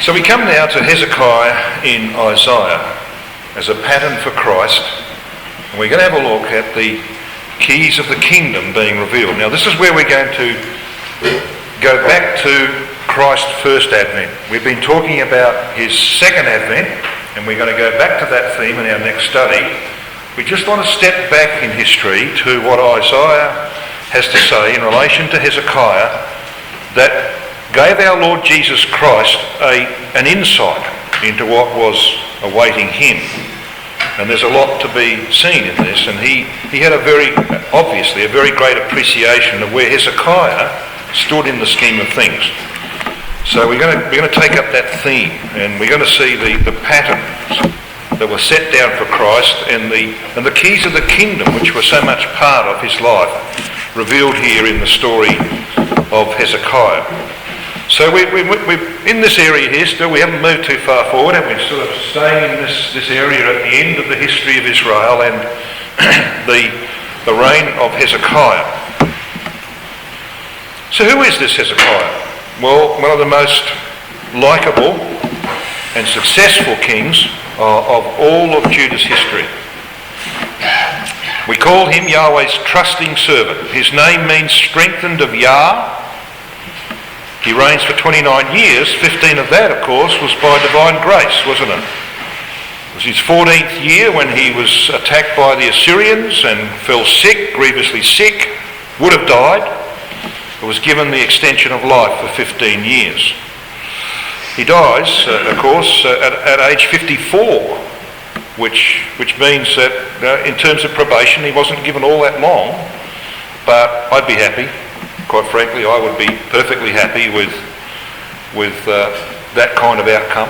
So we come now to Hezekiah in Isaiah as a pattern for Christ, and we're going to have a look at the keys of the kingdom being revealed. Now this is where we're going to go back to Christ's first advent. We've been talking about his second advent, and we're going to go back to that theme in our next study. We just want to step back in history to what Isaiah has to say in relation to Hezekiah that gave our Lord Jesus Christ an insight into what was awaiting him. And there's a lot to be seen in this, and he had a very great appreciation of where Hezekiah stood in the scheme of things. So we're going to take up that theme, and we're going to see the patterns that were set down for Christ and the keys of the kingdom, which were so much part of his life, revealed here in the story of Hezekiah. So we're in this area here still. We haven't moved too far forward, and we're sort of staying in this area at the end of the history of Israel and the reign of Hezekiah. So who is this Hezekiah? Well, one of the most likeable and successful kings of all of Judah's history. We call him Yahweh's trusting servant. His name means strengthened of Yah. He reigns for 29 years. 15 of that, of course, was by divine grace, wasn't it? It was his 14th year when he was attacked by the Assyrians and fell sick, grievously sick, would have died, but was given the extension of life for 15 years. He dies, of course, at age 54, which means that in terms of probation he wasn't given all that long, but I'd be happy. Quite frankly, I would be perfectly happy with that kind of outcome.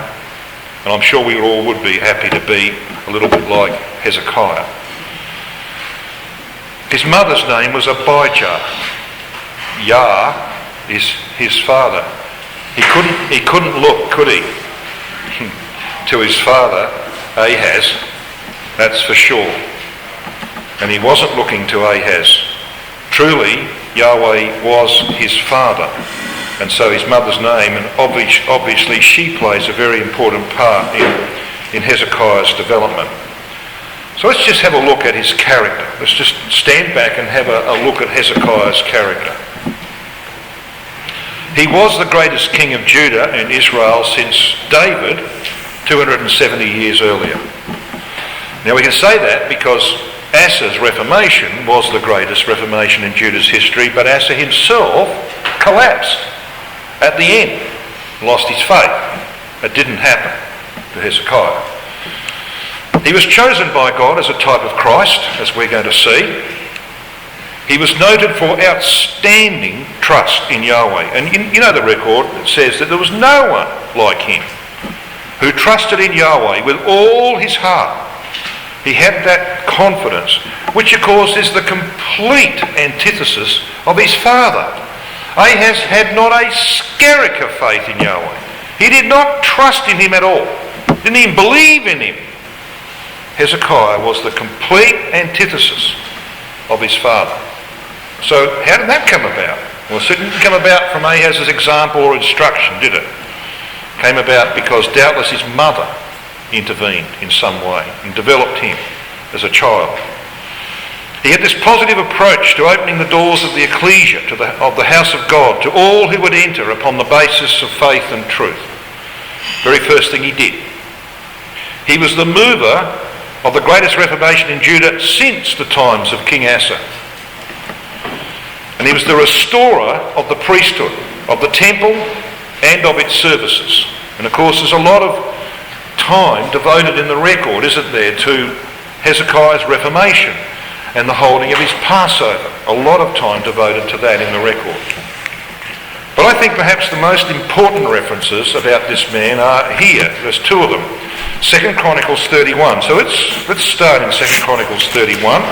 And I'm sure we all would be happy to be a little bit like Hezekiah. His mother's name was Abijah. Yah is his father. He couldn't look, could he, to his father, Ahaz, that's for sure. And he wasn't looking to Ahaz. Truly, Yahweh was his father, and so his mother's name, and obviously she plays a very important part in Hezekiah's development. So let's just have a look at his character. Let's just stand back and have a look at Hezekiah's character. He was the greatest king of Judah and Israel since David 270 years earlier. Now we can say that because Asa's reformation was the greatest reformation in Judah's history, but Asa himself collapsed at the end, lost his faith. It didn't happen to Hezekiah. He was chosen by God as a type of Christ, as we're going to see. He was noted for outstanding trust in Yahweh. And you know the record, it says that there was no one like him who trusted in Yahweh with all his heart. He had that confidence, which of course is the complete antithesis of his father. Ahaz had not a skerrick of faith in Yahweh. He did not trust in him at all. Didn't even believe in him. Hezekiah was the complete antithesis of his father. So how did that come about? Well, it didn't come about from Ahaz's example or instruction, did it? It came about because doubtless his mother intervened in some way and developed him as a child. He had this positive approach to opening the doors of the ecclesia, of the house of God, to all who would enter upon the basis of faith and truth. Very first thing he did. He was the mover of the greatest reformation in Judah since the times of King Asa. And he was the restorer of the priesthood, of the temple and of its services. And of course there's a lot of time devoted in the record, isn't there, to Hezekiah's reformation and the holding of his Passover. A lot of time devoted to that in the record. But I think perhaps the most important references about this man are here. There's two of them. 2 Chronicles 31. So let's start in 2 Chronicles 31.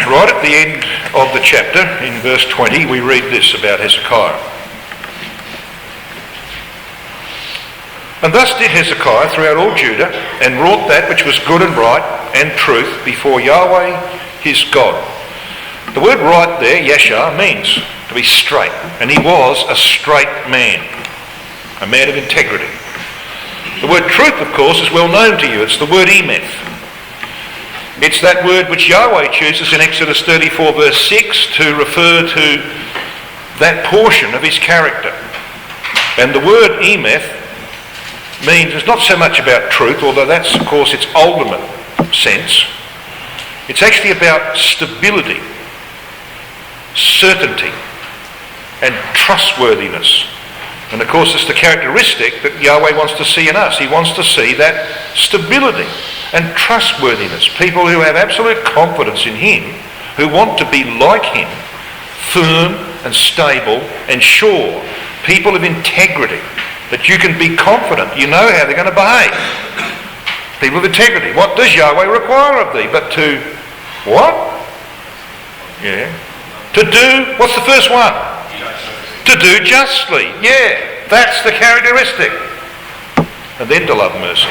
Right at the end of the chapter, in verse 20, we read this about Hezekiah. And thus did Hezekiah throughout all Judah, and wrought that which was good and right and truth before Yahweh his God. The word right there, yashar, means to be straight. And he was a straight man, a man of integrity. The word truth, of course, is well known to you. It's the word emeth. It's that word which Yahweh chooses in Exodus 34 verse 6 to refer to that portion of his character. And the word emeth means it's not so much about truth, although that's, of course, its ultimate sense. It's actually about stability, certainty, and trustworthiness. And of course, it's the characteristic that Yahweh wants to see in us. He wants to see that stability and trustworthiness. People who have absolute confidence in him, who want to be like him, firm and stable and sure. People of integrity, that you can be confident, you know how they're going to behave. People of integrity. What does Yahweh require of thee? But to what? Yeah. To do, what's the first one? To do justly. Yeah, that's the characteristic. And then to love mercy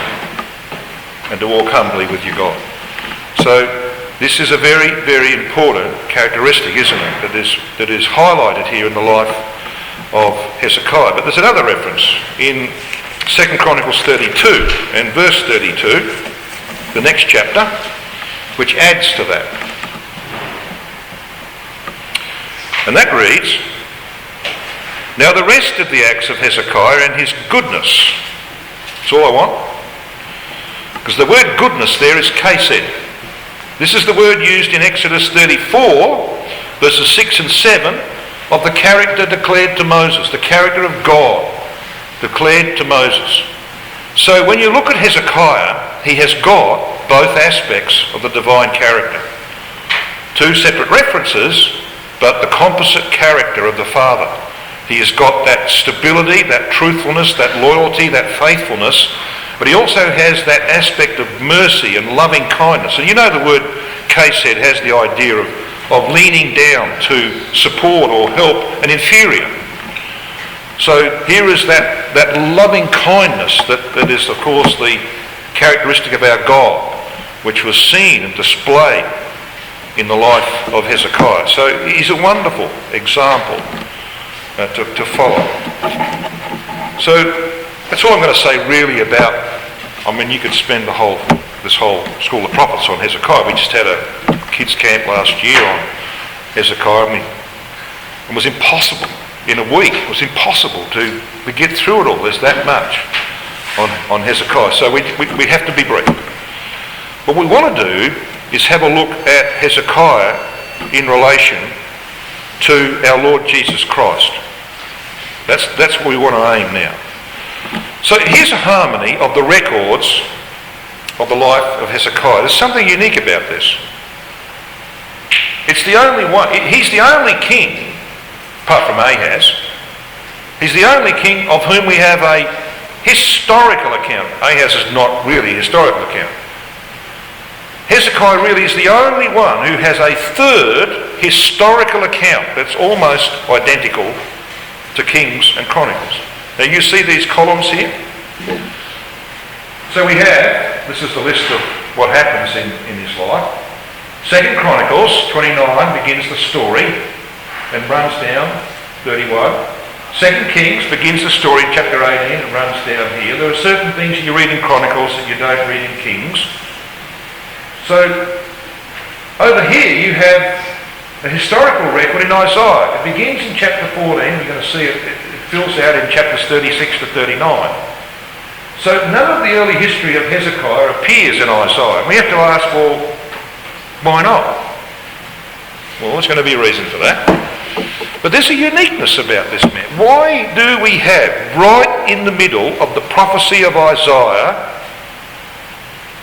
and to walk humbly with your God. So this is a very, very important characteristic, isn't it, that is highlighted here in the life of Hezekiah. But there's another reference in 2 Chronicles 32 and verse 32, the next chapter, which adds to that. And that reads, now the rest of the acts of Hezekiah and his goodness, that's all I want. Because the word goodness there is chesed. This is the word used in Exodus 34, verses 6 and 7, of the character declared to Moses, the character of God declared to Moses. So when you look at Hezekiah, he has got both aspects of the divine character. Two separate references, but the composite character of the Father. He has got that stability, that truthfulness, that loyalty, that faithfulness, but he also has that aspect of mercy and loving kindness. And you know the word chesed has the idea of leaning down to support or help an inferior. So here is that loving kindness that is, of course, the characteristic of our God, which was seen and displayed in the life of Hezekiah. So he's a wonderful example to follow. So that's all I'm going to say really about, I mean, you could spend this whole School of Prophets on Hezekiah. We just had a kids camp last year on Hezekiah, and it was impossible in a week. It was impossible to get through it all. There's that much on Hezekiah. So we have to be brief. What we want to do is have a look at Hezekiah in relation to our Lord Jesus Christ. That's where we want to aim now. So here's a harmony of the records of the life of Hezekiah. There's something unique about this. It's the only one. He's the only king, apart from Ahaz, he's the only king of whom we have a historical account. Ahaz is not really a historical account. Hezekiah really is the only one who has a third historical account that's almost identical to Kings and Chronicles. Now you see these columns here? So we have, this is the list of what happens in his life. 2 Chronicles 29 begins the story and runs down 31. 2 Kings begins the story in chapter 18 and runs down here. There are certain things you read in Chronicles that you don't read in Kings. So over here you have a historical record in Isaiah. It begins in chapter 14. We're going to see it fills out in chapters 36 to 39. So none of the early history of Hezekiah appears in Isaiah. We have to ask, well, why not? Well, there's going to be a reason for that. But there's a uniqueness about this man. Why do we have, right in the middle of the prophecy of Isaiah,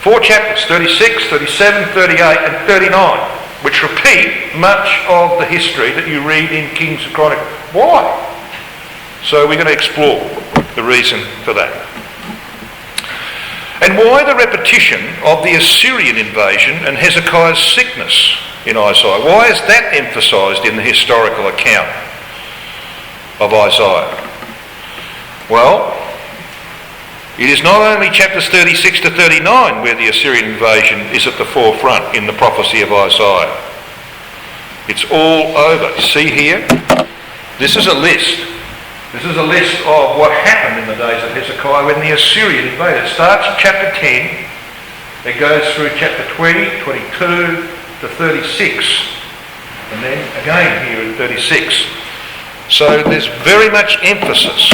4 chapters, 36, 37, 38 and 39, which repeat much of the history that you read in Kings and Chronicles? Why? So we're going to explore the reason for that. And why the repetition of the Assyrian invasion and Hezekiah's sickness in Isaiah? Why is that emphasised in the historical account of Isaiah? Well, It is not only chapters 36 to 39 where the Assyrian invasion is at the forefront in the prophecy of Isaiah. It's all over. See here? This is a list. This is a list of what happened in the days of Hezekiah when the Assyrian invaded. It starts in chapter 10. It goes through chapter 20, 22 to 36. And then again here in 36. So there's very much emphasis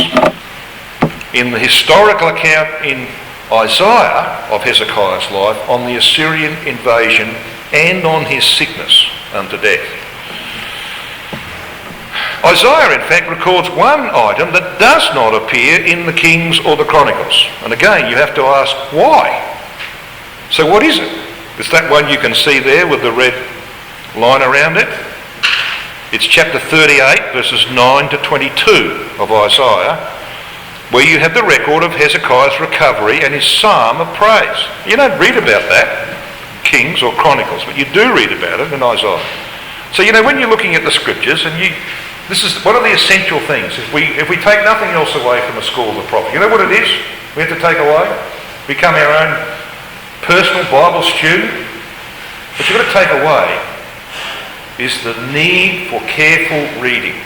in the historical account in Isaiah of Hezekiah's life on the Assyrian invasion and on his sickness unto death. Isaiah, in fact, records one item that does not appear in the Kings or the Chronicles. And again, you have to ask, why? So what is it? Is that one you can see there with the red line around it? It's chapter 38, verses 9 to 22 of Isaiah, where you have the record of Hezekiah's recovery and his psalm of praise. You don't read about that in Kings or Chronicles, but you do read about it in Isaiah. So, when you're looking at the scriptures, and this is one of the essential things. If we take nothing else away from the school of the prophet, you know what it is we have to take away? Become our own personal Bible student. What you've got to take away is the need for careful reading.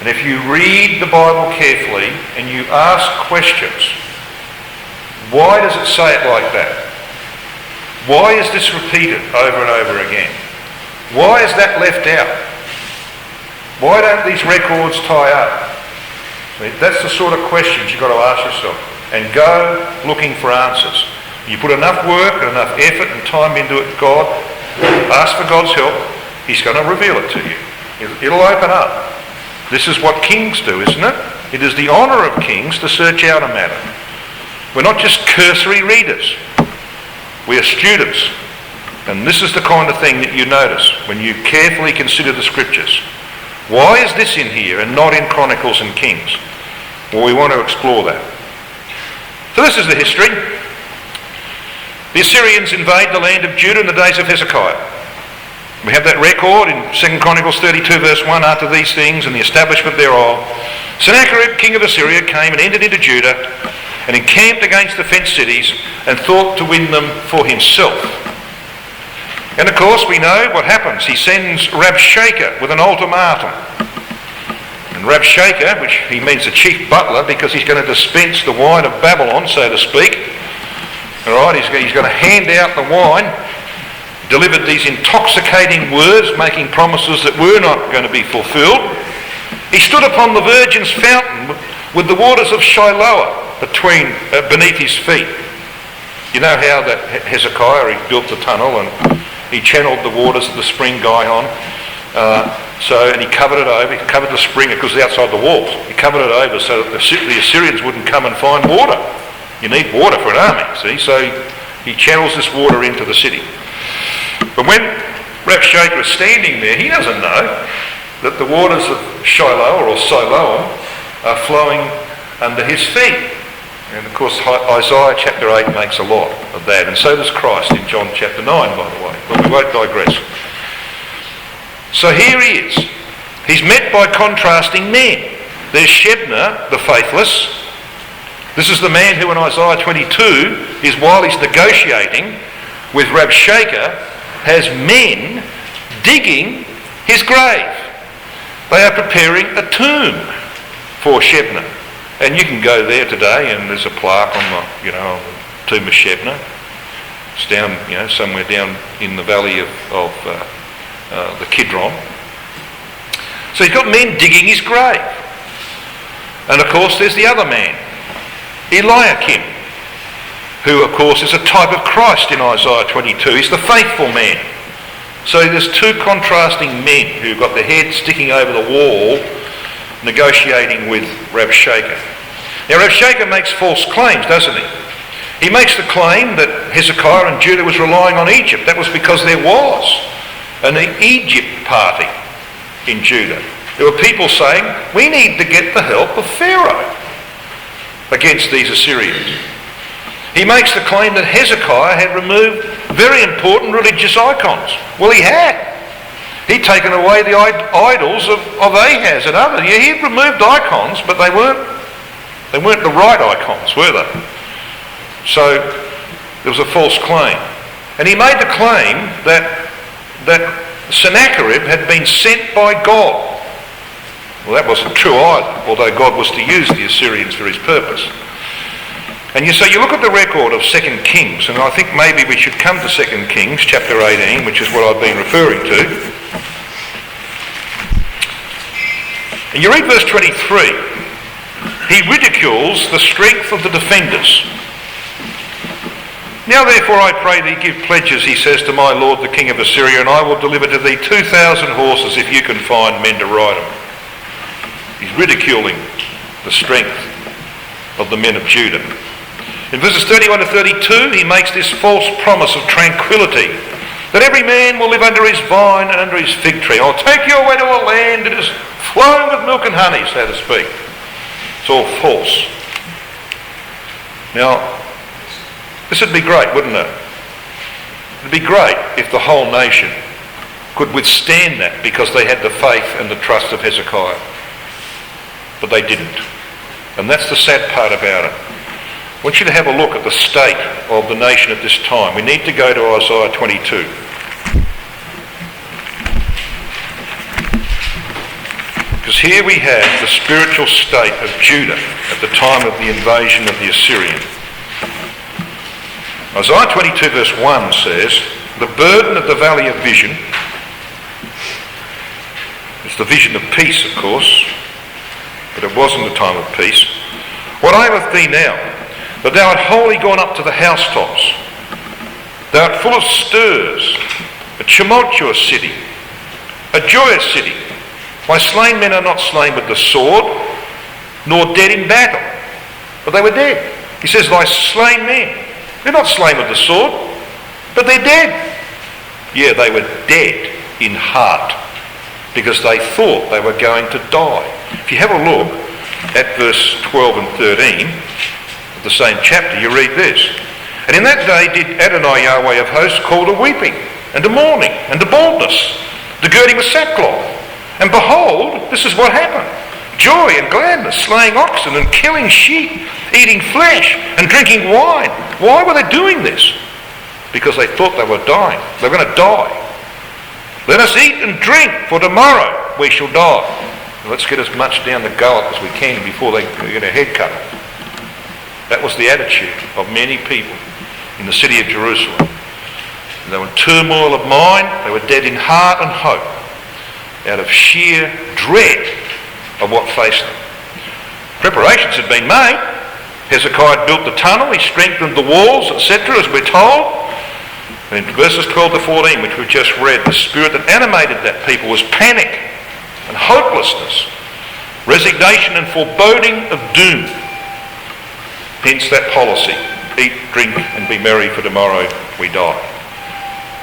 And if you read the Bible carefully and you ask questions, why does it say it like that? Why is this repeated over and over again? Why is that left out? Why don't these records tie up? That's the sort of questions you've got to ask yourself, and go looking for answers. You put enough work and enough effort and time into it, God, ask for God's help, He's going to reveal it to you. It'll open up. This is what kings do, isn't it? It is the honour of kings to search out a matter. We're not just cursory readers. We are students. And this is the kind of thing that you notice when you carefully consider the scriptures. Why is this in here and not in Chronicles and Kings? Well, we want to explore that. So this is the history. The Assyrians invade the land of Judah in the days of Hezekiah. We have that record in 2 Chronicles 32 verse 1, after these things and the establishment thereof, Sennacherib, king of Assyria, came and entered into Judah and encamped against the fenced cities and thought to win them for himself. And of course we know what happens. He sends Rabshakeh with an ultimatum. And Rabshakeh, which he means the chief butler because he's going to dispense the wine of Babylon, so to speak. Alright, he's going to hand out the wine, delivered these intoxicating words, making promises that were not going to be fulfilled. He stood upon the Virgin's fountain with the waters of Shiloah beneath his feet. You know how that Hezekiah, he built the tunnel and he channeled the waters of the spring Gihon. And he covered it over. He covered the spring because it was outside the walls. He covered it over so that the Assyrians wouldn't come and find water. You need water for an army, see? So he channels this water into the city. But when Rabshakeh is standing there, he doesn't know that the waters of Shiloah or Siloam are flowing under his feet. And of course Isaiah chapter 8 makes a lot of that, and so does Christ in John chapter 9, by the way, but we won't digress. So here he is. He's met by contrasting men. There's Shebna, the faithless. This is the man who in Isaiah 22 is, while he's negotiating with Rabshakeh, has men digging his grave. They are preparing a tomb for Shebna. And you can go there today and there's a plaque on the, tomb of Shebna. It's down, somewhere down in the valley of the Kidron. So he's got men digging his grave. And of course there's the other man, Eliakim, who of course is a type of Christ in Isaiah 22. He's the faithful man. So there's two contrasting men who've got their heads sticking over the wall negotiating with Rabshakeh. Now Rabshakeh makes false claims, doesn't he? He makes the claim that Hezekiah and Judah was relying on Egypt. That was because there was an Egypt party in Judah. There were people saying, we need to get the help of Pharaoh against these Assyrians. He makes the claim that Hezekiah had removed very important religious icons. Well, he had. He'd taken away the idols of Ahaz and others. Yeah, he'd removed icons, but they weren't They weren't the right icons, were they? So there was a false claim. And he made the claim that Sennacherib had been sent by God. Well, that wasn't true either, although God was to use the Assyrians for his purpose. And so you look at the record of 2 Kings, and I think maybe we should come to 2 Kings chapter 18, which is what I've been referring to. And you read verse 23. He ridicules the strength of the defenders. Now therefore I pray thee, give pledges, he says, to my lord the king of Assyria, and I will deliver to thee 2,000 horses if you can find men to ride them. He's ridiculing the strength of the men of Judah. In verses 31 to 32, he makes this false promise of tranquility, that every man will live under his vine and under his fig tree. I'll take you away to a land that is flowing with milk and honey, so to speak. It's all false. Now, this would be great, wouldn't it? It would be great if the whole nation could withstand that because they had the faith and the trust of Hezekiah. But they didn't. And that's the sad part about it. I want you to have a look at the state of the nation at this time. We need to go to Isaiah 22. Because here we have the spiritual state of Judah at the time of the invasion of the Assyrian. Isaiah 22 verse 1 says, the burden of the valley of vision, it's the vision of peace, of course, but it wasn't the time of peace. What aileth thee now? That thou art wholly gone up to the housetops. Thou art full of stirs, a tumultuous city, a joyous city. My slain men are not slain with the sword, nor dead in battle. But they were dead. He says, thy slain men. They're not slain with the sword, but they're dead. Yeah, they were dead in heart, because they thought they were going to die. If you have a look at verse 12 and 13, the same chapter, you read this. And in that day did Adonai Yahweh of hosts call to weeping, and to mourning, and to baldness, to girding with sackcloth. And behold, this is what happened. Joy and gladness, slaying oxen and killing sheep, eating flesh and drinking wine. Why were they doing this? Because they thought they were dying. They were going to die. Let us eat and drink, for tomorrow we shall die. Let's get as much down the gullet as we can before they get a head cut off. That was the attitude of many people in the city of Jerusalem. They were in turmoil of mind, they were dead in heart and hope, out of sheer dread of what faced them. Preparations had been made. Hezekiah built the tunnel, he strengthened the walls, etc., as we're told. And in verses 12 to 14, which we've just read, the spirit that animated that people was panic and hopelessness, resignation and foreboding of doom. Hence that policy, eat, drink and be merry, for tomorrow we die.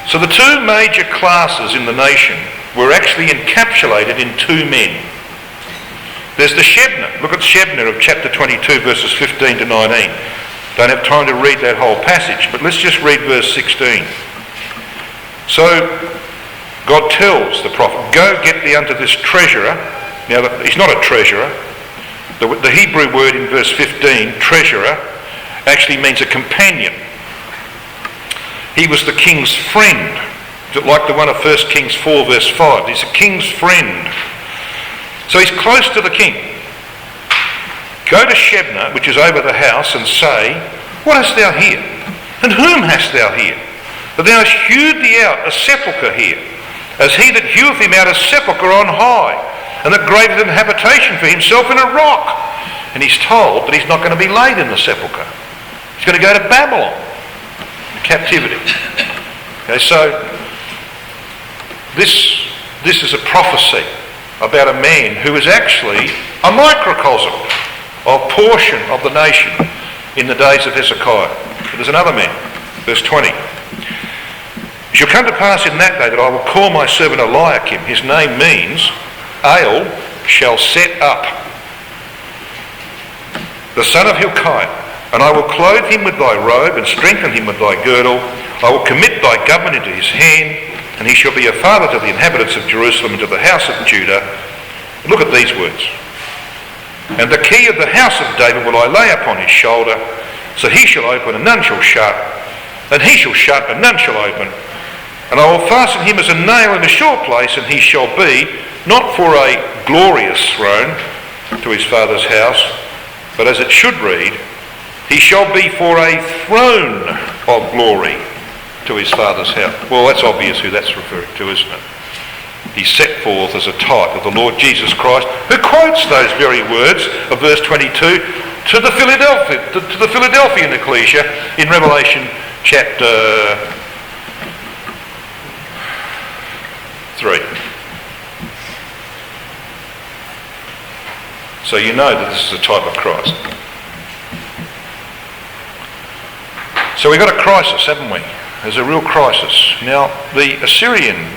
So the two major classes in the nation were actually encapsulated in two men. There's the Shebna. Look at Shebna of chapter 22 verses 15 to 19. Don't have time to read that whole passage, but let's just read verse 16. So God tells the prophet, go get thee unto this treasurer. Now he's not a treasurer. The Hebrew word in verse 15, treasurer, actually means a companion. He was the king's friend, like the one of 1 Kings 4 verse 5. He's a king's friend. So he's close to the king. Go to Shebna, which is over the house, and say, what hast thou here? And whom hast thou here? That thou hast hewed thee out a sepulchre here, as he that heweth him out a sepulchre on high, and that graveth an habitation for himself in a rock. And he's told that he's not going to be laid in the sepulchre. He's going to go to Babylon, captivity. Okay, so this is a prophecy about a man who is actually a microcosm of portion of the nation in the days of Hezekiah. But there's another man, verse 20. It shall come to pass in that day that I will call my servant Eliakim. His name means Ale shall set up, the son of Hilkiah, and I will clothe him with thy robe and strengthen him with thy girdle. I will commit thy government into his hand, and he shall be a father to the inhabitants of Jerusalem and to the house of Judah. Look at these words. And the key of the house of David will I lay upon his shoulder, so he shall open and none shall shut, and he shall shut and none shall open. And I will fasten him as a nail in a sure place, and he shall be not for a glorious throne to his father's house, but as it should read, he shall be for a throne of glory to his father's house. Well, that's obvious who that's referring to, isn't it? He's set forth as a type of the Lord Jesus Christ, who quotes those very words of verse 22 to the Philadelphian ecclesia in Revelation chapter 3. So you know that this is a type of Christ. So we've got a crisis, haven't we? There's a real crisis. Now, the Assyrian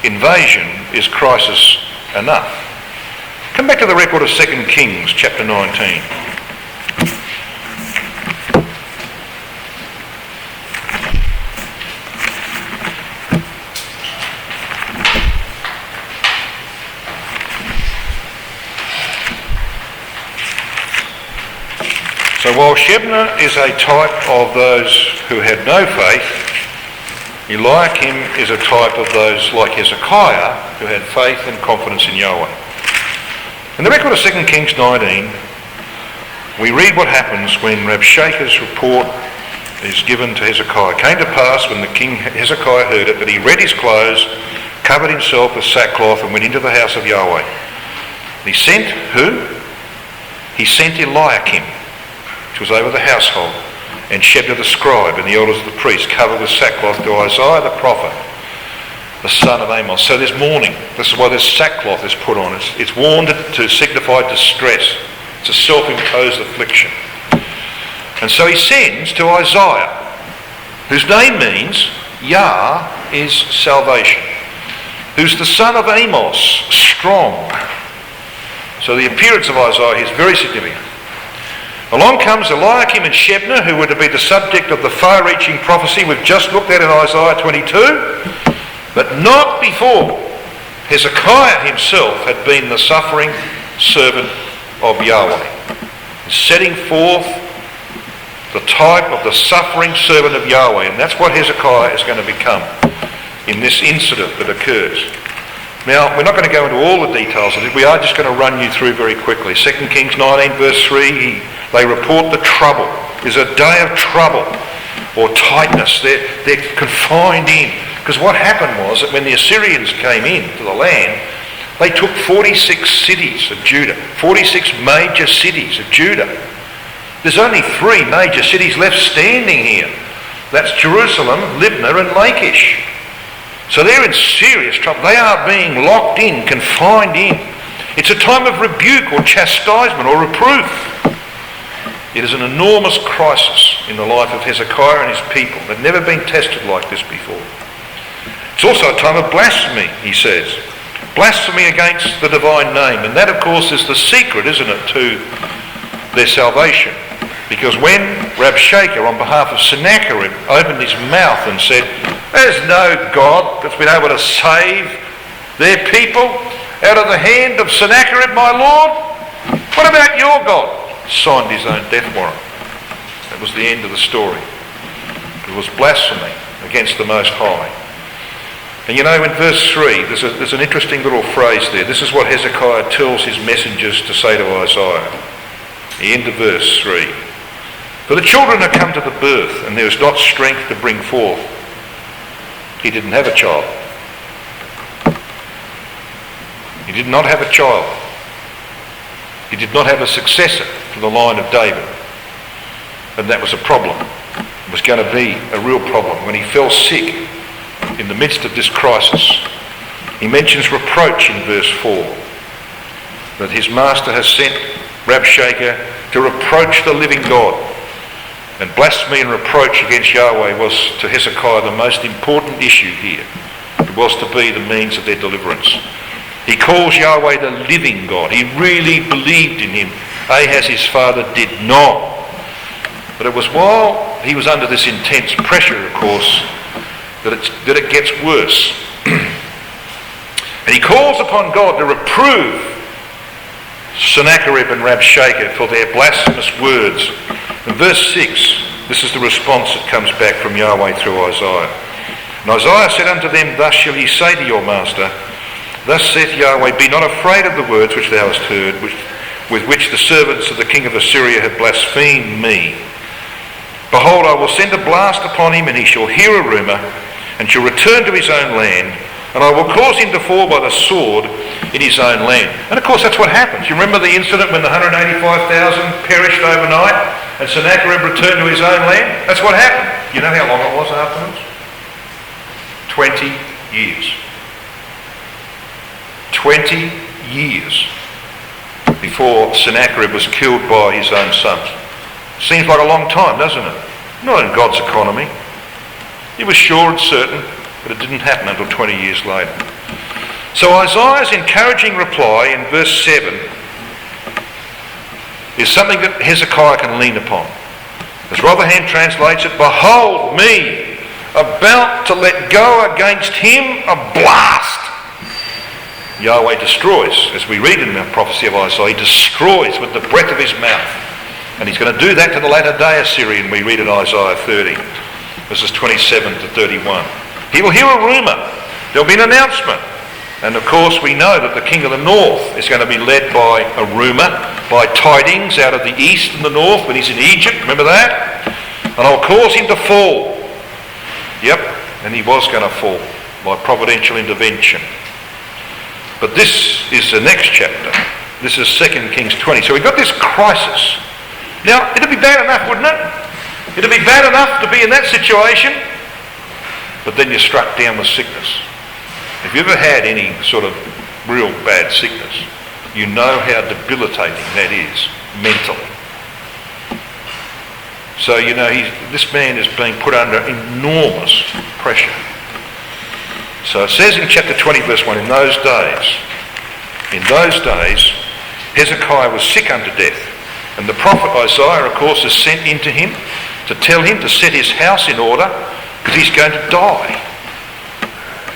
invasion is crisis enough. Come back to the record of 2 Kings chapter 19. So while Shebna is a type of those who had no faith, Eliakim is a type of those like Hezekiah who had faith and confidence in Yahweh. In the record of 2 Kings 19, we read what happens when Rabshakeh's report is given to Hezekiah. It came to pass when the king Hezekiah heard it that he rent his clothes, covered himself with sackcloth, and went into the house of Yahweh. And he sent who? He sent Eliakim, which was over the household, and Shebna the scribe and the elders of the priests, covered with sackcloth, to Isaiah the prophet, the son of Amos. So there's mourning. This is why this sackcloth is put on. It's worn to signify distress. It's a self-imposed affliction. And so he sends to Isaiah, whose name means Yah is salvation, who's the son of Amos, strong. So the appearance of Isaiah is very significant. Along comes Eliakim and Shebna, who were to be the subject of the far-reaching prophecy we've just looked at in Isaiah 22, but not before Hezekiah himself had been the suffering servant of Yahweh, setting forth the type of the suffering servant of Yahweh. And that's what Hezekiah is going to become in this incident that occurs. Now, we're not going to go into all the details of it. We are just going to run you through very quickly. 2 Kings 19 verse 3, they report the trouble. There's a day of trouble or tightness. They're confined in. Because what happened was that when the Assyrians came in to the land, they took 46 cities of Judah, 46 major cities of Judah. There's only 3 major cities left standing here. That's Jerusalem, Libnah and Lachish. So they're in serious trouble. They are being locked in, confined in. It's a time of rebuke or chastisement or reproof. It is an enormous crisis in the life of Hezekiah and his people. They've never been tested like this before. It's also a time of blasphemy, he says. Blasphemy against the divine name. And that, of course, is the secret, isn't it, to their salvation. Because when Rabshakeh, on behalf of Sennacherib, opened his mouth and said, "There's no God that's been able to save their people out of the hand of Sennacherib, my Lord. What about your God?" Signed his own death warrant. That was the end of the story. It was blasphemy against the Most High. And you know, in verse 3, there's an interesting little phrase there. This is what Hezekiah tells his messengers to say to Isaiah. The end of verse 3. "For the children are come to the birth, and there is not strength to bring forth." He didn't have a child. He did not have a child. He did not have a successor to the line of David. And that was a problem. It was going to be a real problem. When he fell sick in the midst of this crisis, he mentions reproach in verse 4, that his master has sent Rabshakeh to reproach the living God. And blasphemy and reproach against Yahweh was to Hezekiah the most important issue here. It was to be the means of their deliverance. He calls Yahweh the living God. He really believed in him. Ahaz, his father, did not. But it was while he was under this intense pressure, of course, that it gets worse. And he calls upon God to reprove Sennacherib and Rabshakeh for their blasphemous words. In verse 6, this is the response that comes back from Yahweh through Isaiah. And Isaiah said unto them, Thus shall ye say to your master, Thus saith Yahweh, Be not afraid of the words which thou hast heard, with which the servants of the king of Assyria have blasphemed me. Behold, I will send a blast upon him, and he shall hear a rumour, and shall return to his own land, and I will cause him to fall by the sword in his own land. And of course that's what happens. You remember the incident when the 185,000 perished overnight and Sennacherib returned to his own land? That's what happened. You know how long it was afterwards? 20 years. 20 years before Sennacherib was killed by his own sons. Seems like a long time, doesn't it? Not in God's economy. It was sure and certain, but it didn't happen until 20 years later. So Isaiah's encouraging reply in verse 7 is something that Hezekiah can lean upon. As Rotherham translates it, Behold me, about to let go against him a blast. Yahweh destroys, as we read in the prophecy of Isaiah, he destroys with the breath of his mouth. And he's going to do that to the latter day Assyrian, we read in Isaiah 30, verses 27 to 31. He will hear a rumour. There'll be an announcement. And of course we know that the king of the north is going to be led by a rumour, by tidings out of the east and the north when he's in Egypt. Remember that? And I'll cause him to fall. Yep, and he was going to fall by providential intervention. But this is the next chapter. This is 2 Kings 20. So we've got this crisis. Now, it'd be bad enough, wouldn't it? It'd be bad enough to be in that situation, but then you're struck down with sickness. If you've ever had any sort of real bad sickness, you know how debilitating that is mentally. So, you know, this man is being put under enormous pressure. So it says in chapter 20, verse 1, in those days, Hezekiah was sick unto death. And the prophet Isaiah, of course, is sent into him to tell him to set his house in order because he's going to die.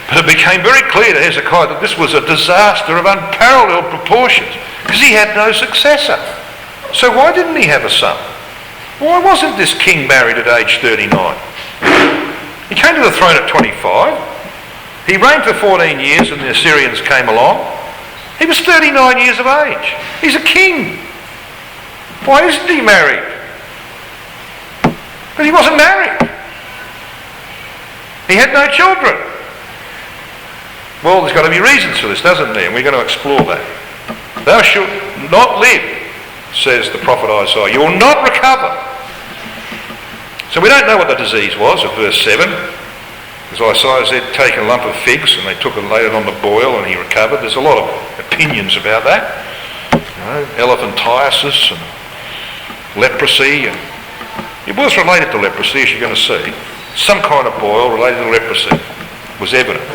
But it became very clear to Hezekiah that this was a disaster of unparalleled proportions because he had no successor. So why didn't he have a son? Why wasn't this king married at age 39? He came to the throne at 25. He reigned for 14 years and the Assyrians came along. He was 39 years of age. He's a king. Why isn't he married? Because he wasn't married. He had no children. Well, there's got to be reasons for this, doesn't there? And we're going to explore that. Thou shalt not live, says the prophet Isaiah. You will not recover. So we don't know what the disease was of verse 7. As Isaiah said, take a lump of figs, and they took and laid it on the boil, and he recovered. There's a lot of opinions about that. You know, elephantiasis and leprosy, and it was related to leprosy, as you're going to see. Some kind of boil related to leprosy was evident.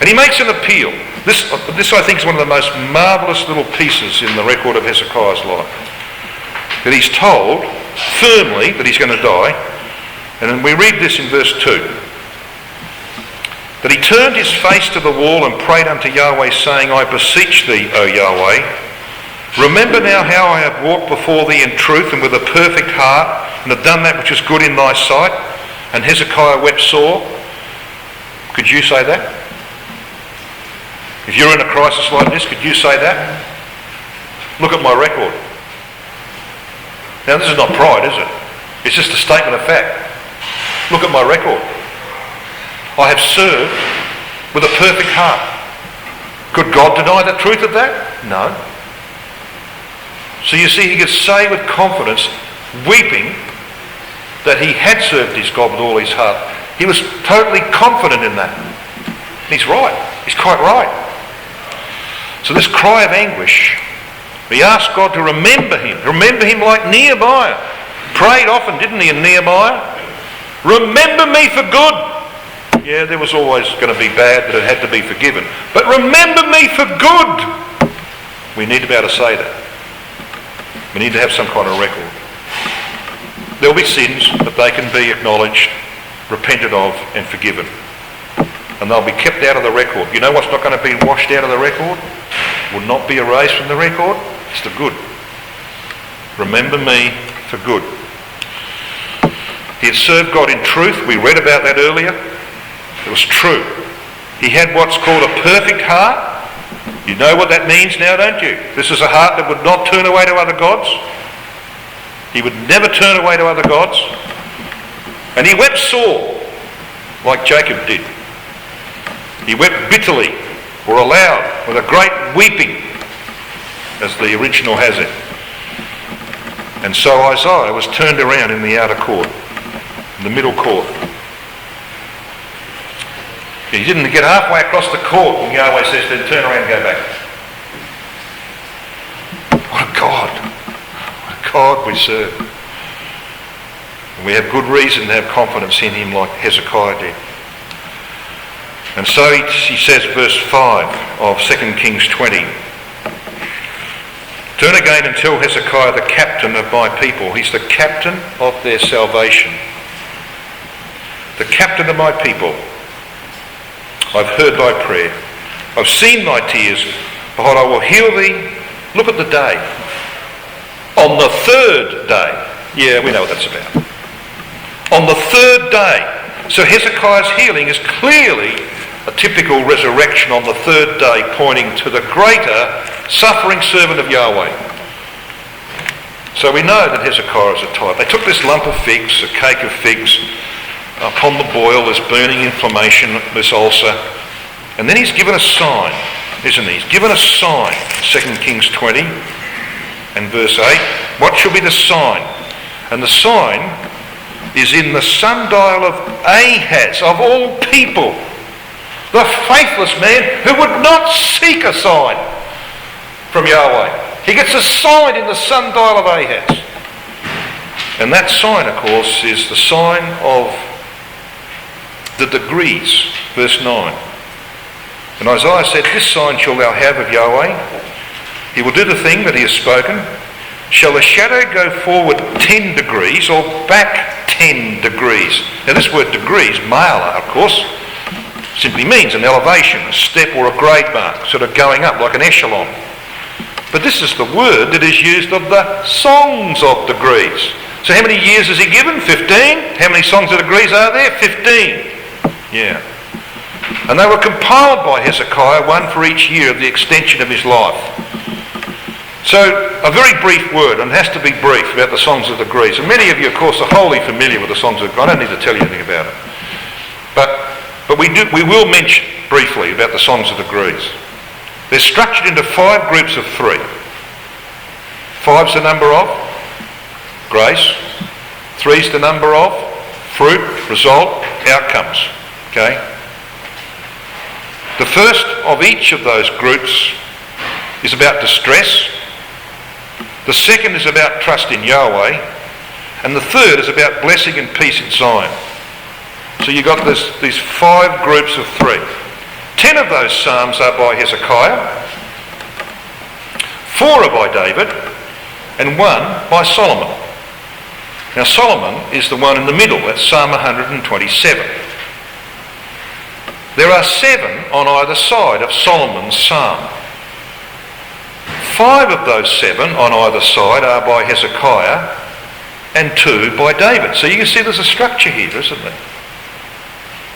And he makes an appeal. This I think, is one of the most marvellous little pieces in the record of Hezekiah's life. That he's told firmly that he's going to die. And then we read this in verse 2. That he turned his face to the wall and prayed unto Yahweh, saying, I beseech thee, O Yahweh, remember now how I have walked before thee in truth and with a perfect heart, and have done that which is good in thy sight. And Hezekiah wept sore. Could you say that? If you're in a crisis like this, could you say that? Look at my record. Now, this is not pride, is it? It's just a statement of fact. Look at my record. I have served with a perfect heart. Could God deny the truth of that? No. So you see, he could say with confidence, weeping, that he had served his God with all his heart. He was totally confident in that. He's right. He's quite right. So this cry of anguish, he asked God to remember him like Nehemiah. Prayed often, didn't he, in Nehemiah? Remember me for good. Yeah, there was always going to be bad, but it had to be forgiven. But remember me for good. We need to be able to say that. We need to have some kind of record. There'll be sins, but they can be acknowledged, repented of, and forgiven. And they'll be kept out of the record. You know what's not going to be washed out of the record? would not be erased from the record. It's the good. Remember me for good. He had served God in truth. We read about that earlier. It was true. He had what's called a perfect heart. You know what that means now, don't you? This is a heart that would not turn away to other gods. He would never turn away to other gods. And he wept sore, like Jacob did. He wept bitterly, or aloud, with a great weeping, as the original has it. And so Isaiah was turned around in the outer court, in the middle court. He didn't get halfway across the court and Yahweh says, then turn around and go back. What a God. What a God we serve. And we have good reason to have confidence in him like Hezekiah did. And so he says, verse 5 of 2 Kings 20, turn again and tell Hezekiah, the captain of my people. He's the captain of their salvation. The captain of my people. I've heard thy prayer. I've seen thy tears. Behold, I will heal thee. Look at the day. On the third day. Yeah, we know what that's about. On the third day. So Hezekiah's healing is clearly a typical resurrection on the third day, pointing to the greater suffering servant of Yahweh. So we know that Hezekiah is a type. They took this lump of figs, a cake of figs, upon the boil, there's burning inflammation, this ulcer, and then he's given a sign, isn't he? He's given a sign, 2 Kings 20 and verse 8. What shall be the sign? And the sign is in the sundial of Ahaz, of all people, the faithless man who would not seek a sign from Yahweh. He gets a sign in the sundial of Ahaz. And that sign, of course, is the sign of the degrees, verse 9. And Isaiah said, this sign shall thou have of Yahweh. He will do the thing that he has spoken. Shall a shadow go forward 10 degrees or back 10 degrees? Now this word degrees, mala, of course, simply means an elevation, a step or a grade mark, sort of going up like an echelon. But this is the word that is used of the songs of degrees. So how many years is he given? 15. How many songs of degrees are there? 15. Yeah. And they were compiled by Hezekiah, one for each year of the extension of his life. So a very brief word, and it has to be brief, about the songs of degrees. And many of you, of course, are wholly familiar with the songs of degrees. I don't need to tell you anything about it. But we will mention briefly about the songs of degrees. They're structured into 5 groups of 3. 5's the number of grace. 3's the number of fruit, result, outcomes. Okay? The first of each of those groups is about distress. The second is about trust in Yahweh. And the third is about blessing and peace in Zion. So you've got these 5 groups of 3. 10 of those psalms are by Hezekiah. 4 are by David. And 1 by Solomon. Now Solomon is the one in the middle. That's Psalm 127. There are 7 on either side of Solomon's psalm. 5 of those 7 on either side are by Hezekiah and 2 by David. So you can see there's a structure here, isn't there?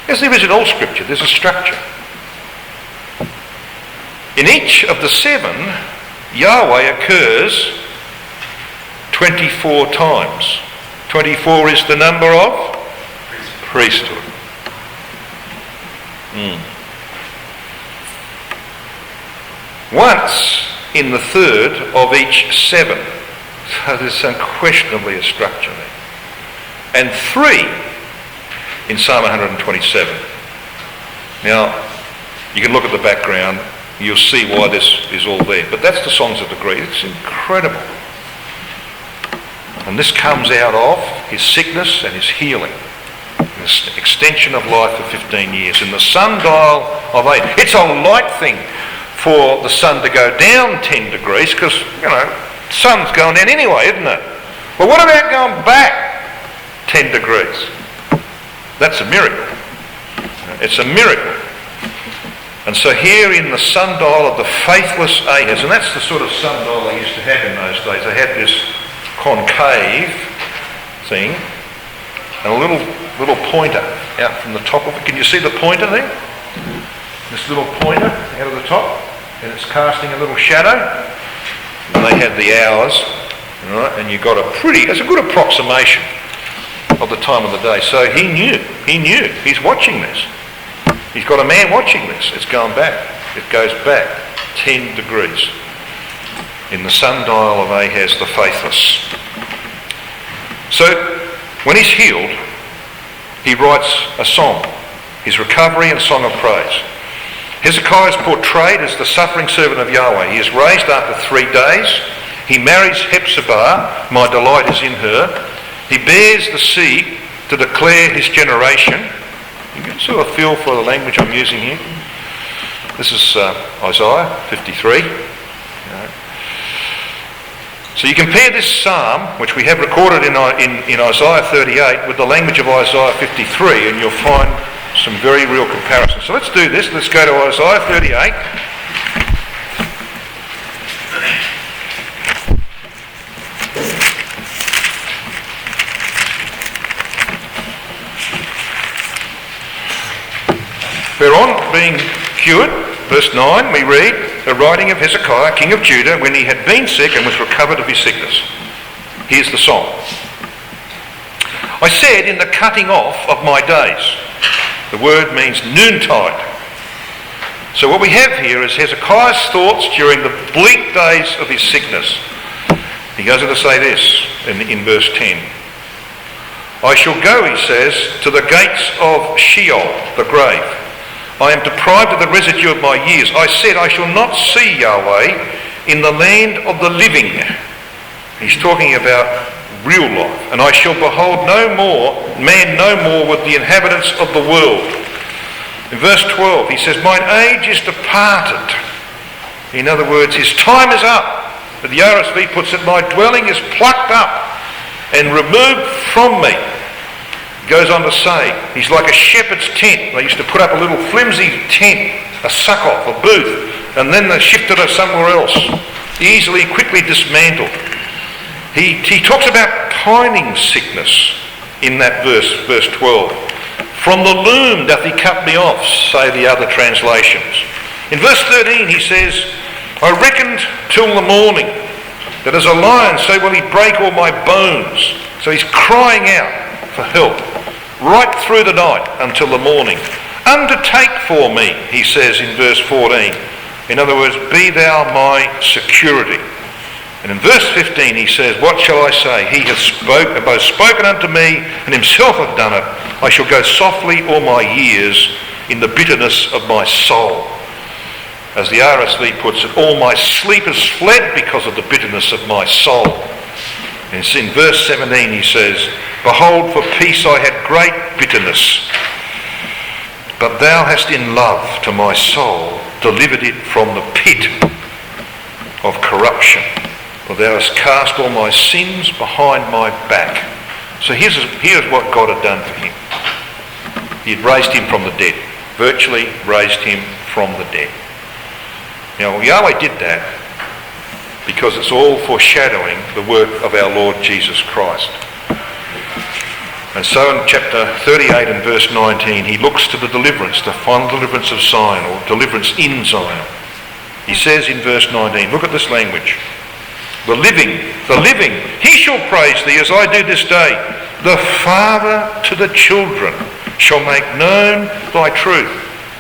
As there is in all scripture, there's a structure. In each of the 7, Yahweh occurs 24 times. 24 is the number of priesthood. Once in the third of each 7. So there's unquestionably a structure there. And 3 in Psalm 127. Now, you can look at the background, you'll see why this is all there. But that's the songs of degrees. It's incredible. And this comes out of his sickness and his healing. This extension of life for 15 years. In the sundial of 8. It's a light thing for the sun to go down 10 degrees because, the sun's going down anyway, isn't it? Well, what about going back 10 degrees? That's a miracle. It's a miracle. And so here in the sundial of the faithless Ahaz, and that's the sort of sundial they used to have in those days. They had this concave thing and a little pointer out from the top of it. Can you see the pointer there? This little pointer out of the top, and it's casting a little shadow. And they had the hours, right? And you got it's a good approximation of the time of the day. So he knew, he's watching this. He's got a man watching this. It's going back. It goes back 10 degrees in the sundial of Ahaz the faithless. So when he's healed, he writes a song, his recovery and song of praise. Hezekiah is portrayed as the suffering servant of Yahweh. He is raised after 3 days. He marries Hephzibah, my delight is in her. He bears the seed to declare his generation. You can sort of feel for the language I'm using here. This is Isaiah 53. So you compare this psalm, which we have recorded in Isaiah 38, with the language of Isaiah 53, and you'll find some very real comparisons. So let's do this. Let's go to Isaiah 38. Whereon being cured, verse 9, we read the writing of Hezekiah, king of Judah, when he had been sick and was recovered of his sickness. Here's the song. I said, in the cutting off of my days. The word means noontide. So what we have here is Hezekiah's thoughts during the bleak days of his sickness. He goes on to say this in verse 10. I shall go, he says, to the gates of Sheol, the grave. I am deprived of the residue of my years. I said, I shall not see Yahweh in the land of the living. He's talking about real life. And I shall behold man no more with the inhabitants of the world. In verse 12, he says, mine age is departed. In other words, his time is up. But the RSV puts it, my dwelling is plucked up and removed from me. Goes on to say, he's like a shepherd's tent. They used to put up a little flimsy tent, a suck-off, a booth, and then they shifted it somewhere else. Easily, quickly dismantled. He talks about pining sickness in that verse 12. From the loom doth he cut me off, say the other translations. In verse 13 he says, I reckoned till the morning, that as a lion so will he break all my bones. So he's crying out for help right through the night until the morning. Undertake for me, he says in verse 14. In other words, be thou my security. And in verse 15 he says, what shall I say? He hath both spoken unto me and himself hath done it. I shall go softly all my years in the bitterness of my soul. As the RSV puts it, all my sleep has fled because of the bitterness of my soul. And in verse 17 he says, behold, for peace I had great bitterness, but thou hast in love to my soul delivered it from the pit of corruption. For thou hast cast all my sins behind my back. So here's what God had done for him. He had raised him from the dead. Virtually raised him from the dead. Now Yahweh did that because it's all foreshadowing the work of our Lord Jesus Christ. And so in chapter 38 and verse 19, he looks to the deliverance, the final deliverance of Zion, or deliverance in Zion. He says in verse 19, look at this language. The living, he shall praise thee as I do this day. The father to the children shall make known thy truth.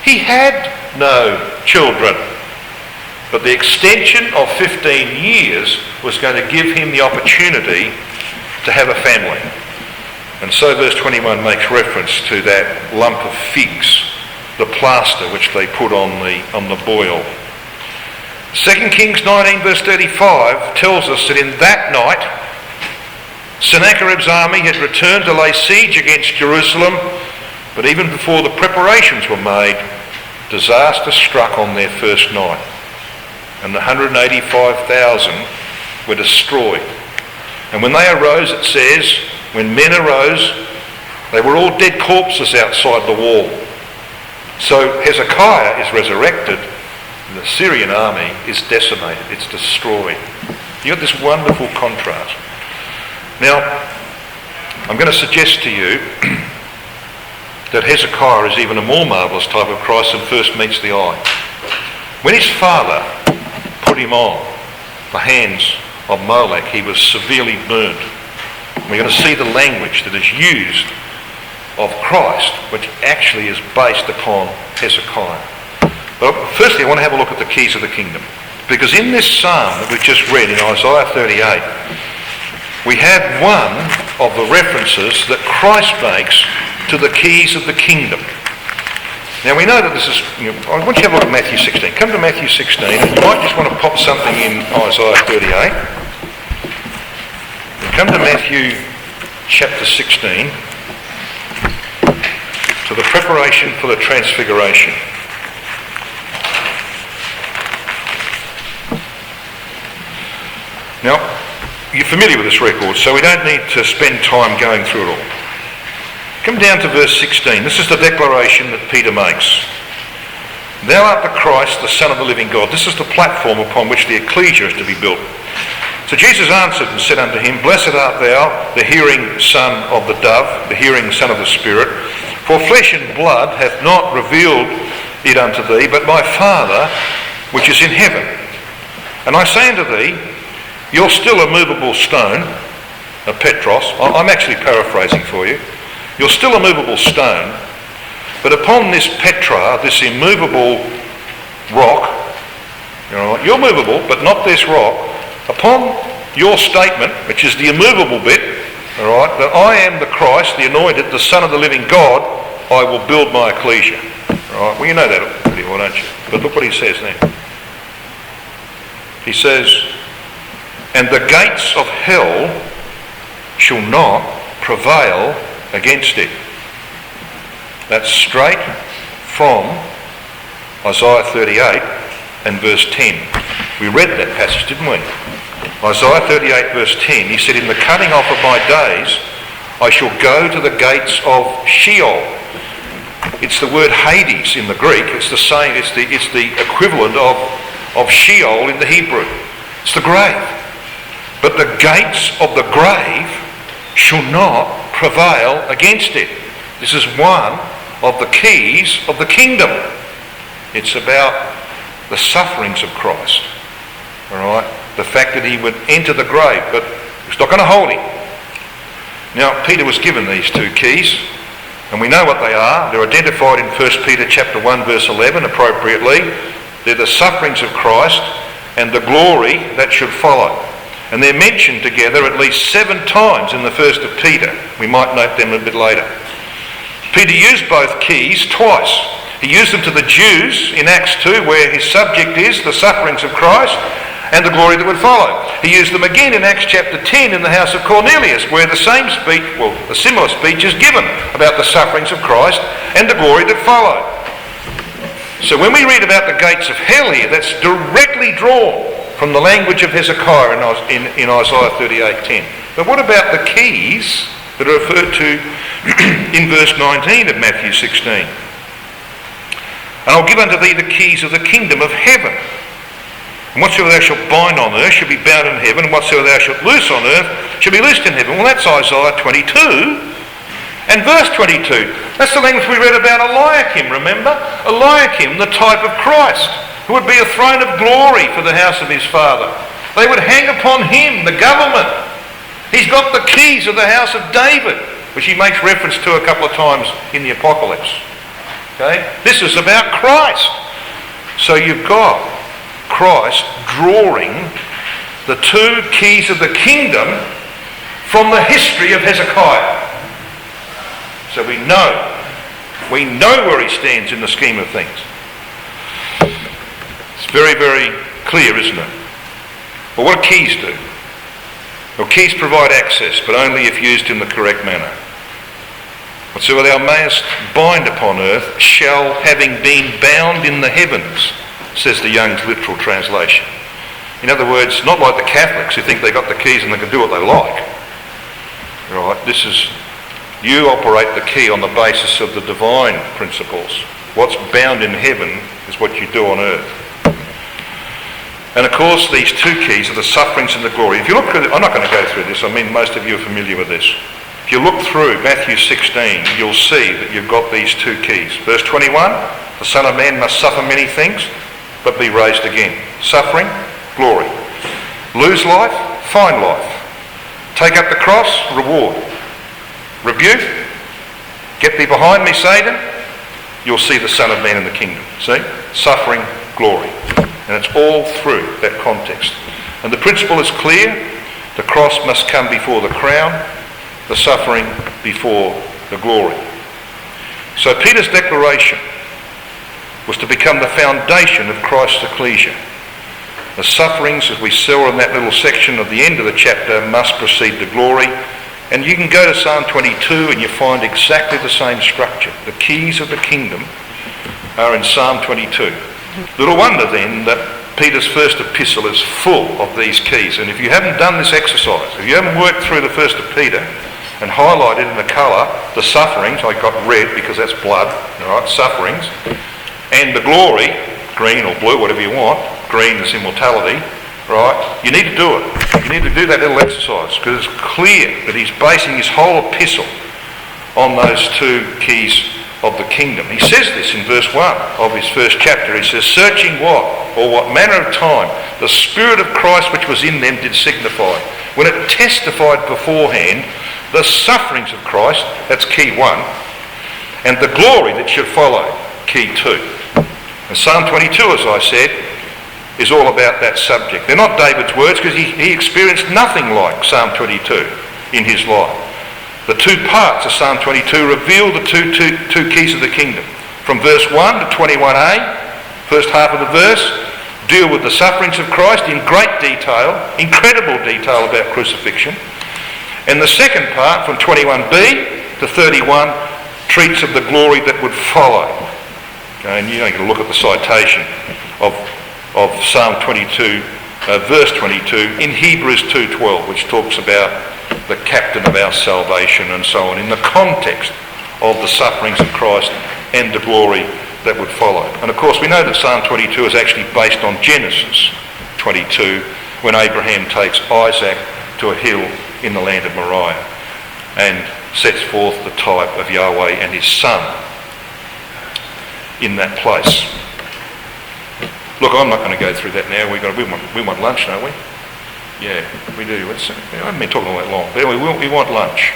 He had no children, but the extension of 15 years was going to give him the opportunity to have a family. And so verse 21 makes reference to that lump of figs, the plaster which they put on the boil. 2 Kings 19 verse 35 tells us that in that night Sennacherib's army had returned to lay siege against Jerusalem, but even before the preparations were made, disaster struck on their first night, and the 185,000 were destroyed. And when they arose, it says, when men arose, they were all dead corpses outside the wall. So Hezekiah is resurrected, and the Syrian army is decimated, it's destroyed. You've got this wonderful contrast. Now, I'm going to suggest to you that Hezekiah is even a more marvellous type of Christ than first meets the eye. When his father put him on the hands of Molech, he was severely burnt. We're going to see the language that is used of Christ, which actually is based upon Hezekiah. But firstly, I want to have a look at the keys of the kingdom. Because in this psalm that we've just read in Isaiah 38, we have one of the references that Christ makes to the keys of the kingdom. Now we know that this is, I want you to have a look at Matthew 16. Come to Matthew 16, and you might just want to pop something in Isaiah 38. Come to Matthew chapter 16, to the preparation for the transfiguration. Now, you're familiar with this record, so we don't need to spend time going through it all. Come down to verse 16. This is the declaration that Peter makes. Thou art the Christ, the Son of the living God. This is the platform upon which the ecclesia is to be built. So Jesus answered and said unto him, Blessed art thou, the hearing son of the dove, the hearing son of the Spirit. For flesh and blood hath not revealed it unto thee, but my Father which is in heaven. And I say unto thee, you're still a movable stone, a Petros. I'm actually paraphrasing for you. You're still a movable stone, but upon this Petra, this immovable rock, you're movable, but not this rock. Upon your statement, which is the immovable bit, all right, that I am the Christ, the anointed, the Son of the living God, I will build my ecclesia. All right, well, you know that pretty well, don't you? But look what he says then. He says, and the gates of hell shall not prevail against it. That's straight from Isaiah 38 and verse 10. We read that passage, didn't we? Isaiah 38 verse 10, he said, in the cutting off of my days, I shall go to the gates of Sheol. It's the word Hades in the Greek. It's the same. It's the equivalent of Sheol in the Hebrew. It's the grave. But the gates of the grave shall not prevail against it. This is one of the keys of the kingdom. It's about the sufferings of Christ. All right? The fact that he would enter the grave, but it's not going to hold him. Now, Peter was given these two keys, and we know what they are. They're identified in 1 Peter chapter 1 verse 11 appropriately. They're the sufferings of Christ and the glory that should follow. And they're mentioned together at least 7 times in the first of Peter. We might note them a bit later. Peter used both keys twice. He used them to the Jews in Acts 2, where his subject is the sufferings of Christ and the glory that would follow. He used them again in Acts chapter 10 in the house of Cornelius, where the same speech, well, a similar speech is given about the sufferings of Christ and the glory that follow. So when we read about the gates of hell here, that's directly drawn from the language of Hezekiah in Isaiah 38:10. But what about the keys that are referred to in verse 19 of Matthew 16? And I'll give unto thee the keys of the kingdom of heaven. And whatsoever thou shalt bind on earth shall be bound in heaven, and whatsoever thou shalt loose on earth shall be loosed in heaven. Well, that's Isaiah 22 and verse 22. That's the language we read about Eliakim, remember? Eliakim, the type of Christ, who would be a throne of glory for the house of his father. They would hang upon him the government. He's got the keys of the house of David, which he makes reference to a couple of times in the Apocalypse. Okay? This is about Christ. So you've got Christ drawing the 2 keys of the kingdom from the history of Hezekiah. So we know where he stands in the scheme of things. It's very, very clear, isn't it? Well, what do keys do? Well, keys provide access, but only if used in the correct manner. Whatsoever thou mayest bind upon earth shall, having been bound in the heavens, says the Young's literal translation. In other words, not like the Catholics who think they got the keys and they can do what they like. Right? This is You operate the key on the basis of the divine principles. What's bound in heaven is what you do on earth. And of course, these two keys are the sufferings and the glory. If you look through, I'm not going to go through this. I mean, most of you are familiar with this. If you look through Matthew 16, you'll see that you've got these two keys. Verse 21, the Son of Man must suffer many things, but be raised again. Suffering, glory. Lose life, find life. Take up the cross, reward. Rebuke, get thee behind me, Satan. You'll see the Son of Man in the kingdom. See? Suffering, glory. And it's all through that context. And the principle is clear. The cross must come before the crown, the suffering before the glory. So Peter's declaration was to become the foundation of Christ's ecclesia. The sufferings, as we saw in that little section of the end of the chapter, must precede the glory. And you can go to Psalm 22 and you find exactly the same structure. The keys of the kingdom are in Psalm 22. Little wonder then that Peter's first epistle is full of these keys. And if you haven't done this exercise, if you haven't worked through the first of Peter and highlighted in the colour the sufferings, I got red because that's blood, all right, sufferings, and the glory, green or blue, whatever you want, green is immortality, right, you need to do it. You need to do that little exercise because it's clear that he's basing his whole epistle on those two keys of the kingdom. He says this in verse 1 of his first chapter. He says, searching what? Or what manner of time the Spirit of Christ which was in them did signify. When it testified beforehand the sufferings of Christ, that's key 1, and the glory that should follow, key 2. And Psalm 22, as I said, is all about that subject. They're not David's words because he experienced nothing like Psalm 22 in his life. The two parts of Psalm 22 reveal the two keys of the kingdom. From verse 1 to 21a, first half of the verse, deal with the sufferings of Christ in great detail, incredible detail about crucifixion. And the second part, from 21b to 31, treats of the glory that would follow. Okay, and you don't get to look at the citation of Psalm 22, verse 22, in Hebrews 2:12, which talks about the captain of our salvation and so on, in the context of the sufferings of Christ and the glory that would follow. And of course we know that Psalm 22 is actually based on Genesis 22, when Abraham takes Isaac to a hill in the land of Moriah and sets forth the type of Yahweh and his son in that place. Look, I'm not going to go through that now. We want lunch, don't we? Yeah, we do. I haven't been talking all that long. But anyway, we want lunch.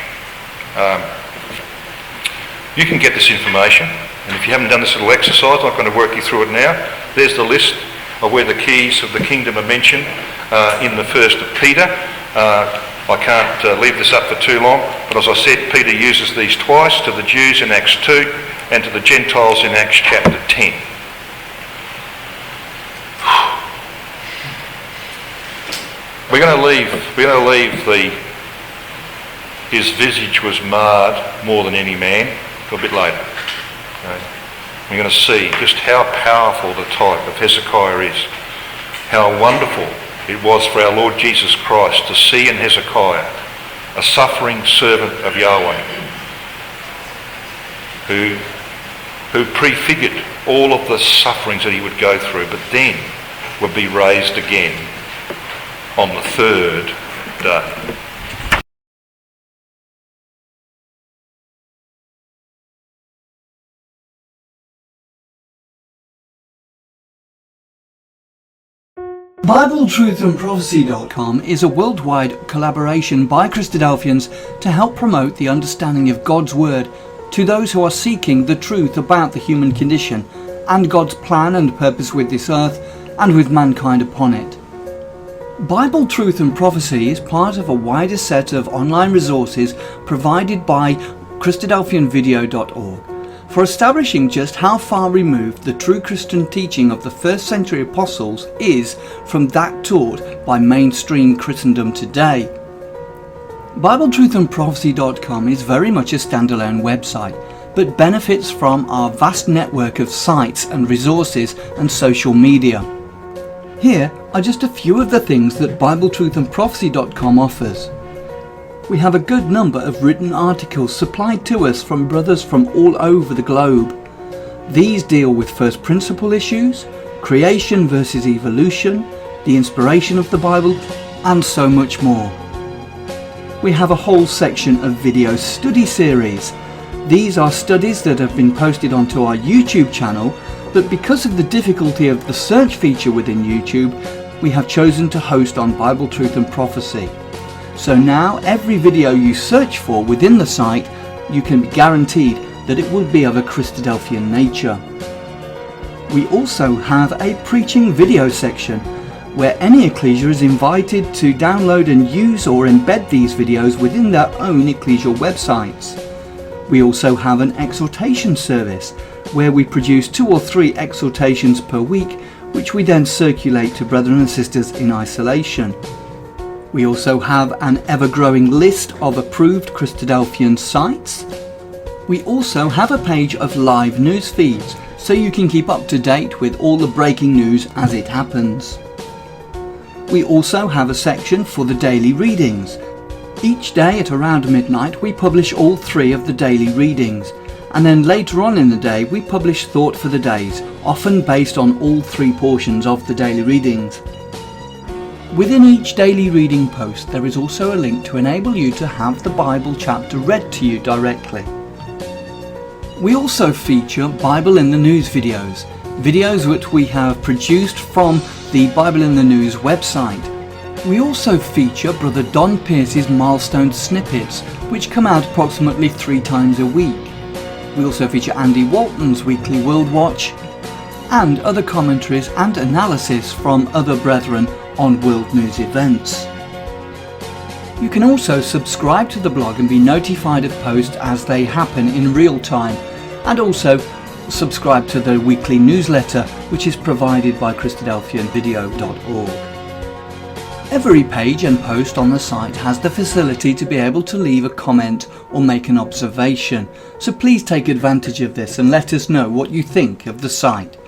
You can get this information, and if you haven't done this little exercise, I'm not going to work you through it now. There's the list of where the keys of the kingdom are mentioned in the first of Peter. I can't leave this up for too long, but as I said, Peter uses these twice, to the Jews in Acts 2 and to the Gentiles in Acts chapter 10. We're going to leave his visage was marred more than any man for a bit later. Okay. We're going to see just how powerful the type of Hezekiah is. How wonderful it was for our Lord Jesus Christ to see in Hezekiah a suffering servant of Yahweh who prefigured all of the sufferings that he would go through, but then would be raised again on the third day. BibleTruthAndProphecy.com is a worldwide collaboration by Christadelphians to help promote the understanding of God's Word to those who are seeking the truth about the human condition and God's plan and purpose with this earth and with mankind upon it. Bible Truth and Prophecy is part of a wider set of online resources provided by Christadelphianvideo.org for establishing just how far removed the true Christian teaching of the first century apostles is from that taught by mainstream Christendom today. BibleTruthAndProphecy.com is very much a standalone website, but benefits from our vast network of sites and resources and social media. Here are just a few of the things that BibleTruthAndProphecy.com offers. We have a good number of written articles supplied to us from brothers from all over the globe. These deal with first principle issues, creation versus evolution, the inspiration of the Bible, and so much more. We have a whole section of video study series. These are studies that have been posted onto our YouTube channel, but because of the difficulty of the search feature within YouTube, we have chosen to host on Bible Truth and Prophecy. So now every video you search for within the site, you can be guaranteed that it will be of a Christadelphian nature. We also have a preaching video section, where any ecclesia is invited to download and use or embed these videos within their own ecclesial websites. We also have an exhortation service, where we produce 2 or 3 exhortations per week, which we then circulate to brethren and sisters in isolation. We also have an ever-growing list of approved Christadelphian sites. We also have a page of live news feeds, so you can keep up to date with all the breaking news as it happens. We also have a section for the daily readings. Each day at around midnight we publish all 3 of the daily readings, and then later on in the day we publish thought for the days, often based on all 3 portions of the daily readings. Within each daily reading post there is also a link to enable you to have the Bible chapter read to you directly. We also feature Bible in the News videos which we have produced from the Bible in the News website. We also feature Brother Don Pierce's milestone snippets, which come out approximately 3 times a week. We also feature Andy Walton's weekly World Watch, and other commentaries and analysis from other brethren on world news events. You can also subscribe to the blog and be notified of posts as they happen in real time, and also subscribe to the weekly newsletter, which is provided by Christadelphianvideo.org. Every page and post on the site has the facility to be able to leave a comment or make an observation, so please take advantage of this and let us know what you think of the site.